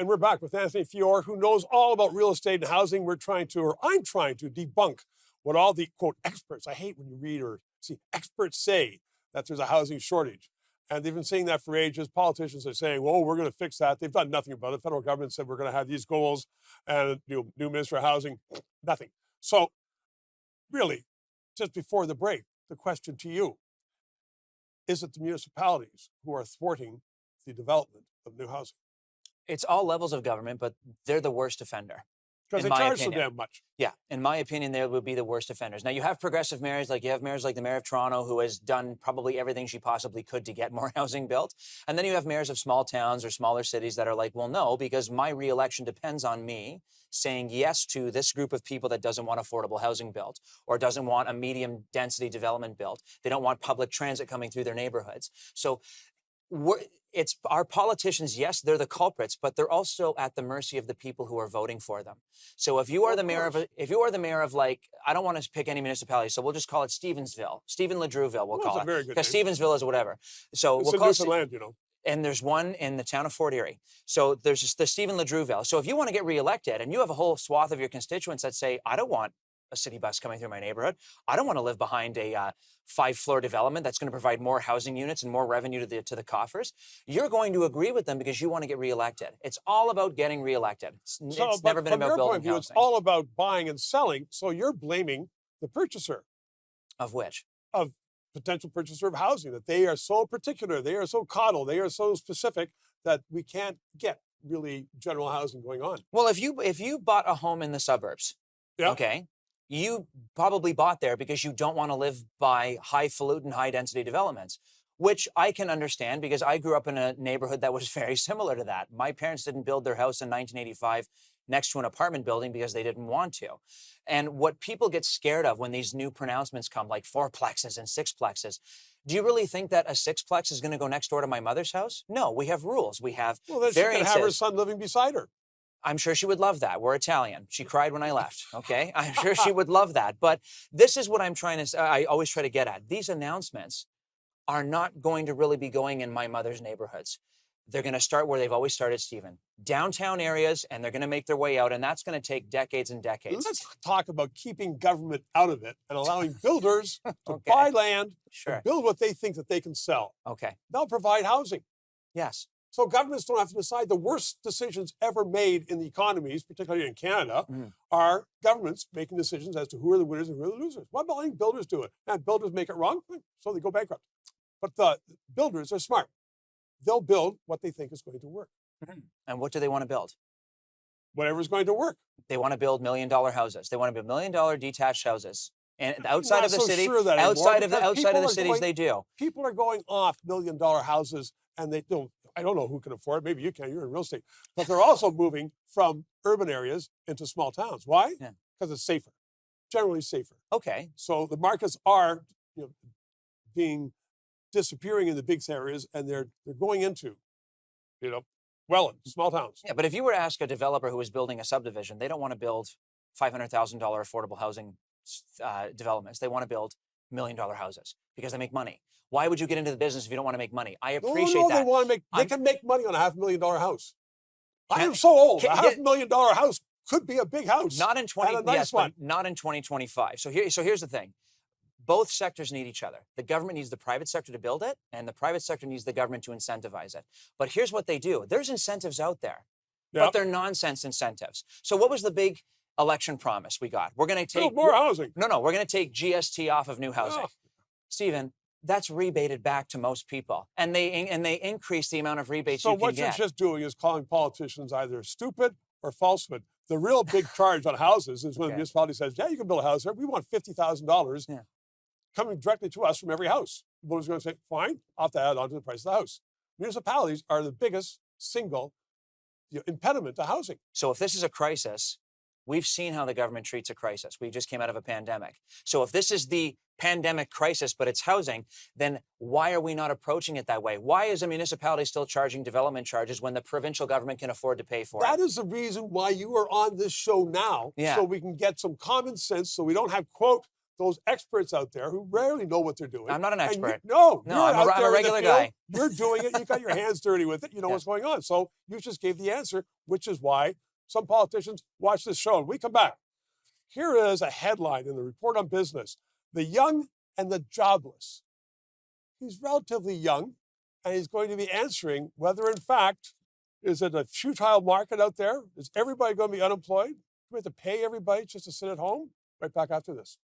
And we're back with Anthony Feor, who knows all about real estate and housing. I'm trying to debunk what all the, quote, experts, I hate when you read or see experts say that there's a housing shortage. And they've been saying that for ages. Politicians are saying, well, we're going to fix that. They've done nothing about it. The federal government said we're going to have these goals and new Minister of Housing, nothing. So really, just before the break, the question to you, is it the municipalities who are thwarting the development of new housing? It's all levels of government, but they're the worst offender. Because they charge so damn much. Yeah, in my opinion, they would be the worst offenders. Now, you have progressive mayors, like the mayor of Toronto, who has done probably everything she possibly could to get more housing built. And then you have mayors of small towns or smaller cities that are like, well, no, because my re-election depends on me saying yes to this group of people that doesn't want affordable housing built or doesn't want a medium density development built. They don't want public transit coming through their neighborhoods. So it's our politicians, yes, they're the culprits, but they're also at the mercy of the people who are voting for them. So if you are the mayor of like, I don't want to pick any municipality, so we'll just call it Stephen LeDrewville, we'll call it. Because Stevensville is whatever. So it's we'll call Newfoundland, And there's one in the town of Fort Erie. So there's the Stephen LeDrewville. So if you want to get reelected and you have a whole swath of your constituents that say, I don't want a city bus coming through my neighborhood. I don't want to live behind a 5-floor development that's going to provide more housing units and more revenue to the coffers. You're going to agree with them because you want to get reelected. It's all about getting reelected. It's never been about building housing. It's all about buying and selling. So you're blaming the purchaser. Of which? Of potential purchaser of housing, that they are so particular, they are so coddled, they are so specific that we can't get really general housing going on. Well, if you bought a home in the suburbs, okay, you probably bought there because you don't want to live by highfalutin, high-density developments, which I can understand because I grew up in a neighborhood that was very similar to that. My parents didn't build their house in 1985 next to an apartment building because they didn't want to. And what people get scared of when these new pronouncements come, like 4-plexes and 6-plexes, do you really think that a 6-plex is going to go next door to my mother's house? No, we have rules. We have variances. Then she can have her son living beside her. I'm sure she would love that. We're Italian. She cried when I left, okay? I'm sure she would love that. But this is what I'm trying to say. I always try to get at. These announcements are not going to really be going in my mother's neighborhoods. They're going to start where they've always started, Stephen. Downtown areas, and they're going to make their way out, and that's going to take decades and decades. Let's talk about keeping government out of it and allowing builders to buy land, to build what they think that they can sell. Okay. They'll provide housing. Yes. So governments don't have to decide. The worst decisions ever made in the economies, particularly in Canada, are governments making decisions as to who are the winners and who are the losers. Why not letting builders do it? And builders make it wrong, so they go bankrupt. But the builders are smart. They'll build what they think is going to work. And what do they want to build? Whatever's going to work. They want to build $1 million houses. They want to build $1 million detached houses. And outside of the city, outside of the cities, they do. People are going off $1 million houses, and they don't. I don't know who can afford it. Maybe you can. You're in real estate. But they're also moving from urban areas into small towns. Why? Because it's safer. Generally safer. Okay. So the markets are disappearing in the big areas, and they're going into, small towns. Yeah, but if you were to ask a developer who is building a subdivision, they don't want to build $500,000 affordable housing developments. They want to build $1 million houses because they make money. Why would you get into the business if you don't want to make money? I appreciate that. They can make money on a $500,000 house. I am so old. A $500,000 house could be a big house. Not in 2025. So here's the thing. Both sectors need each other. The government needs the private sector to build it, and the private sector needs the government to incentivize it. But here's what they do. There's incentives out there, but they're nonsense incentives. So what was the big election promise we got? We're going to take more housing. No, we're going to take GST off of new housing. Stephen, that's rebated back to most people, and they increase the amount of rebates you can get. So what you're just doing is calling politicians either stupid or falsehood. The real big charge on houses is when the municipality says, "Yeah, you can build a house here. We want $50,000 coming directly to us from every house." The builder's going to say, "Fine, I'll have to add on to the price of the house." Municipalities are the biggest single impediment to housing. So if this is a crisis, we've seen how the government treats a crisis. We just came out of a pandemic. So if this is the pandemic crisis, but it's housing, then why are we not approaching it that way? Why is a municipality still charging development charges when the provincial government can afford to pay for it? That is the reason why you are on this show now, so we can get some common sense, so we don't have, quote, those experts out there who rarely know what they're doing. I'm not an And expert. no, No, you're I'm out a there in the regular field, guy. You're doing it. You got your hands dirty with it. You know Yeah. what's going on. So you just gave the answer, which is why some politicians watch this show. And we come back. Here is a headline in the Report on Business: the young and the jobless. He's relatively young, and he's going to be answering whether, in fact, is it a futile market out there? Is everybody going to be unemployed? Do we have to pay everybody just to sit at home? Right back after this.